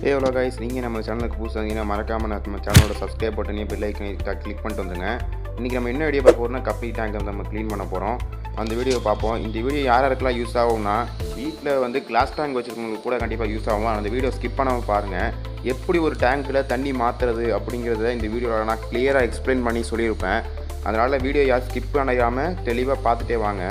எவ்வளோ கைஸ், நீங்கள் நம்ம சேனலுக்கு புதுசாக இருந்தீங்கன்னா மறக்காமல் நம்ம சேனலோட சப்ஸ்கிரைப் பட்டனையும் பெல் ஐக்கனையும் கிளிக் பண்ணிட்டு வந்துங்க. இன்றைக்கி நம்ம என்ன வீடியோ பார்க்க போகிறோம்னா, கப்பி டேங்கை நம்ம க்ளீன் பண்ண போகிறோம். அந்த வீடியோ பார்ப்போம். இந்த வீடியோ யாருக்கெல்லாம் யூஸ் ஆகும்னா, வீட்டில் வந்து கிளாஸ் டேங்க் வச்சுருக்கவங்களுக்கு கூட கண்டிப்பாக யூஸ் ஆகும். அந்த வீடியோ ஸ்கிப் பண்ணாமல் பாருங்கள். எப்படி ஒரு டேங்க்கில் தண்ணி மாற்றுறது அப்படிங்கிறத இந்த வீடியோவில் நான் கிளியராக எக்ஸ்பிளைன் பண்ணி சொல்லியிருப்பேன். அதனால் வீடியோ யாரும் ஸ்கிப் பண்ணாமல் தெளிவாக பார்த்துட்டே வாங்க.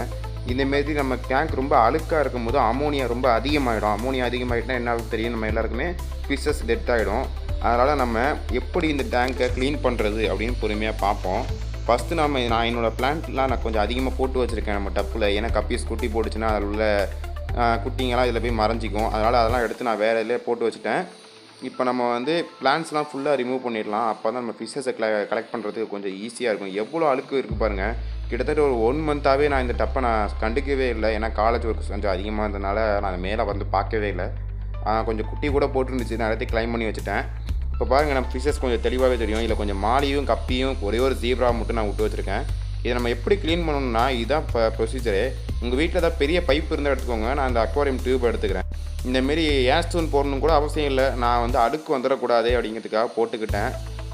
இந்தமாரி நம்ம டேங்க் ரொம்ப அழுக்காக இருக்கும்போது அமோனியா ரொம்ப அதிகமாகிடும். அமோனியா அதிகமாகிட்டுனா என்ன தெரியும், நம்ம எல்லாருக்குமே ஃபிஷ்ஷஸ் டெத் ஆகிடும். அதனால் நம்ம எப்படி இந்த டேங்கை க்ளீன் பண்ணுறது அப்படின்னு பொறுமையாக பார்ப்போம். ஃபஸ்ட்டு நான் என்னோடய பிளான்ட்லாம் நான் கொஞ்சம் அதிகமாக போட்டு வச்சுருக்கேன் நம்ம டப்பில். ஏன்னா கப்பீஸ் குட்டி போட்டுச்சுன்னா அதில் உள்ள குட்டிங்கெல்லாம் இதில் போய் மறைஞ்சிக்கும். அதெல்லாம் எடுத்து நான் வேறு இதில் போட்டு வச்சுட்டேன். இப்போ நம்ம வந்து பிளான்ட்ஸ்லாம் ஃபுல்லாக ரிமூவ் பண்ணிடலாம். அப்போ தான் நம்ம ஃபிஷ்ஷஸை கலெக்ட் பண்ணுறதுக்கு கொஞ்சம் ஈஸியாக இருக்கும். எவ்வளோ அழுக்கு இருக்குது பாருங்கள். கிட்டத்தட்ட ஒரு 1 மந்த்தாகவே நான் இந்த டப்பை நான் கண்டுக்கவே இல்லை. ஏன்னா காலேஜ் ஒர்க் கொஞ்சம் அதிகமாக இருந்ததுனால நான் மேலே வந்து பார்க்கவே இல்லை. கொஞ்சம் குட்டி கூட போட்டுருந்துச்சு, நான் எல்லாத்தையும் க்ளைம் பண்ணி வச்சுட்டேன். இப்போ பாருங்கள், நம்ம ஃபிஷ்ஷஸ் கொஞ்சம் தெளிவாகவே தெரியும். இதில் கொஞ்சம் மாலியும் கப்பியும் ஒரே ஒரு ஜீப்ரா மட்டும் நான் விட்டு வச்சுருக்கேன். இதை நம்ம எப்படி க்ளீன் பண்ணணும்னா, இதுதான் இப்போ ப்ரொசீஜரு. உங்கள் வீட்டில் ஏதாவது பெரிய பைப் இருந்தால் எடுத்துக்கோங்க. நான் இந்த அக்வாரியம் டியூப் எடுத்துக்கிறேன். இந்தமாரி ஏஸ்டூன் போடணும் கூட அவசியம் இல்லை. நான் வந்து அழுக்கு வந்துடக்கூடாது அப்படிங்கிறதுக்காக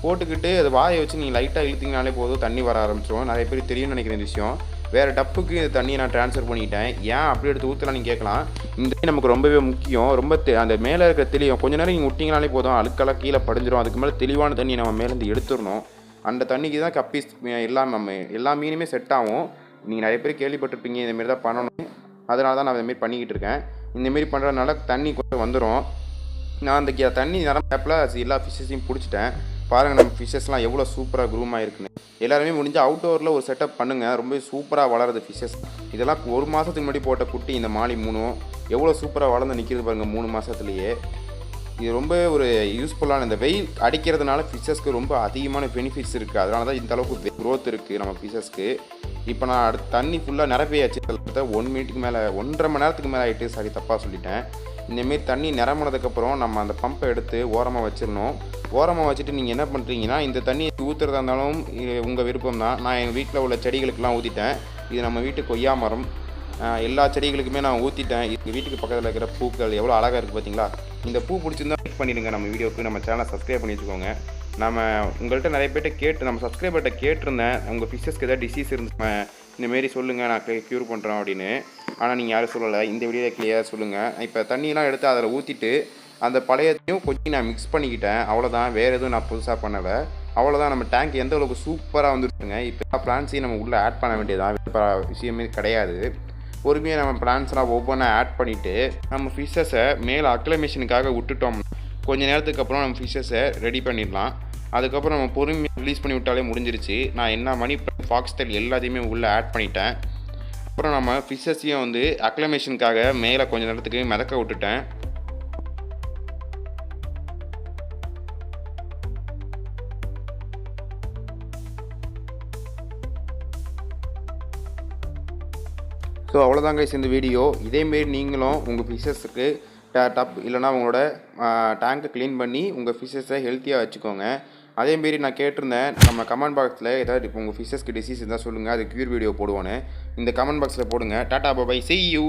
போட்டுக்கிட்டு அதை வாயை வச்சு நீங்கள் லைட்டாக இழுத்திங்கனாலே போதும், தண்ணி வர ஆரம்பிச்சிடும். நிறைய பேர் தெரியும்னு நினைக்கிற இந்த விஷயம். வேறு டப்புக்கு இந்த தண்ணியை நான் ட்ரான்ஸ்ஃபர் பண்ணிட்டேன். ஏன் அப்படி எடுத்து ஊற்றலாம் நீங்கள் கேட்கலாம். இந்த தண்ணி நமக்கு ரொம்பவே முக்கியம். ரொம்ப அந்த மேலே இருக்கிற தெளியும் கொஞ்சம் நேரம் நீங்கள் விட்டிங்கனாலே போதும், அழுக்கெல்லாம் கீழே படிஞ்சிடும். அதுக்கு மேலே தெளிவான தண்ணி நம்ம மேலேருந்து எடுத்துடணும். அந்த தண்ணிக்கு தான் கப்பீஸ் எல்லா மீனுமே செட் ஆகும். நீங்கள் நிறைய பேர் கேள்விப்பட்டிருப்பீங்க இந்தமாரி தான் பண்ணணும். அதனால தான் நான் இந்தமாரி பண்ணிக்கிட்டு இருக்கேன். இந்தமாரி பண்ணுறதுனால தண்ணி கொஞ்சம் வந்துடும். நான் அந்த தண்ணி நிரம்பப்பில் எல்லா ஃபிஷ்ஷஸையும் பிடிச்சிட்டேன். பாருங்கள், நம்ம ஃபிஷ்ஷஸ்லாம் எவ்வளோ சூப்பராக க்ரூம் ஆகிருக்குன்னு. எல்லாருமே முடிஞ்சால் அவுட்டோரில் ஒரு செட்டப் பண்ணுங்கள். ரொம்ப சூப்பராக வளருது ஃபிஷ்ஷஸ். இதெல்லாம் 1 மாதத்துக்கு முன்னாடி போட்ட குட்டி இந்த மாலி 3ம் எவ்வளோ சூப்பராக வளர்ந்து நிற்கிது பாருங்கள் 3 மாதத்துலேயே. இது ரொம்ப ஒரு யூஸ்ஃபுல்லான, இந்த வெயில் அடிக்கிறதுனால ஃபிஷ்ஷஸ்க்கு ரொம்ப அதிகமான பெனிஃபிட்ஸ் இருக்குது. அதனால தான் இந்த அளவுக்கு க்ரோத் இருக்குது நம்ம ஃபிஷ்ஷஸ்க்கு. இப்போ நான் அடுத்து தண்ணி ஃபுல்லாக நிரப்பியாச்சு. 1 மினிட்டுக்கு மேலே 1.5 மணி நேரத்துக்கு மேலே ஆகிட்டு. சாரி, தப்பாக சொல்லிட்டேன். இந்தமாரி தண்ணி நிரம்பினதுக்கப்புறம் நம்ம அந்த பம்பை எடுத்து ஓரமாக வச்சிடணும். ஓரமாக வச்சுட்டு நீங்கள் என்ன பண்ணுறீங்கன்னா, இந்த தண்ணியை ஊற்றுறதா இருந்தாலும் உங்கள் விருப்பம் தான். நான் எங்கள் வீட்டில் உள்ள செடிகளுக்கெல்லாம் ஊற்றிட்டேன். இது நம்ம வீட்டு கொய்யா மரம், எல்லா செடிகளுக்குமே நான் ஊற்றிட்டேன். எங்கள் வீட்டுக்கு பக்கத்தில் இருக்கிற பூக்கள் எவ்வளோ அழகாக இருக்குது பார்த்தீங்களா. இந்த பூ பிடிச்சிருந்தா லைக் பண்ணிடுங்க. நம்ம வீடியோவுக்கு நம்ம சேனலை சப்ஸ்கிரைப் பண்ணி வச்சுக்கோங்க. நம்ம உங்கள்கிட்ட நிறைய பேர்கிட்ட நம்ம சப்ஸ்கிரைபர்கிட்ட கேட்டிருந்தேன், உங்கள் ஃபிஷ்ஷஸ்க்கு ஏதாவது டிசீஸ் இருந்து இந்தமாரி சொல்லுங்கள், நான் க்யூர் பண்ணுறோம் அப்படின்னு. ஆனால் நீங்கள் யாரும் சொல்லலை. இந்த வீடியோவில் கிளியராக சொல்லுங்கள். இப்போ தண்ணியெலாம் எடுத்து அதில் ஊற்றிட்டு அந்த பழையத்தையும் கொஞ்சம் நான் மிக்ஸ் பண்ணிக்கிட்டேன். அவ்வளோதான், வேறு எதுவும் நான் புதுசாக பண்ணலை. அவ்வளோதான். நம்ம டேங்க் எந்த அளவுக்கு சூப்பராக வந்துருக்குங்க. இப்போ பிளான்ஸையும் நம்ம உள்ளே ஆட் பண்ண வேண்டியதான் விஷயமே கிடையாது. பொறுமையாக நம்ம பிளான்ஸ்லாம் ஒவ்வொன்றா ஆட் பண்ணிவிட்டு நம்ம ஃபிஷ்ஷஸை மேலே அக்ளமேஷனுக்காக விட்டுட்டோம். கொஞ்சம் நேரத்துக்கு அப்புறம் நம்ம ஃபிஷ்ஷஸை ரெடி பண்ணிடலாம். அதுக்கப்புறம் நம்ம பொறுமையாக ரிலீஸ் பண்ணி விட்டாலே முடிஞ்சிருச்சு. நான் என்ன மணி ஃபாக்ஸ்டெயில் எல்லாத்தையுமே உள்ளே ஆட் பண்ணிட்டேன். அப்புறம் நம்ம ஃபிஷ்ஷஸையும் வந்து அக்ளமேஷனுக்காக மேலே கொஞ்சம் நேரத்துக்கு மிதக்க விட்டுட்டேன். ஸோ அவ்வளோதாங்க இந்த வீடியோ. இதேமாரி நீங்களும் உங்கள் ஃபிஷ்ஷஸுக்கு டப் இல்லைனா உங்களோட டேங்கை க்ளீன் பண்ணி உங்கள் ஃபிஷ்ஷஸை ஹெல்த்தியாக வச்சுக்கோங்க. அதேமாரி நான் கேட்டிருந்தேன், நம்ம கமெண்ட் பாக்ஸில் ஏதாவது இப்போ உங்கள் ஃபிஷ்ஷஸ்க்கு டிசீஸ் இருந்தால் சொல்லுங்கள், அது க்யூர் வீடியோ போடுவோன்னு. இந்த கமெண்ட் பாக்ஸில் போடுங்க. டாடா பாய், see you.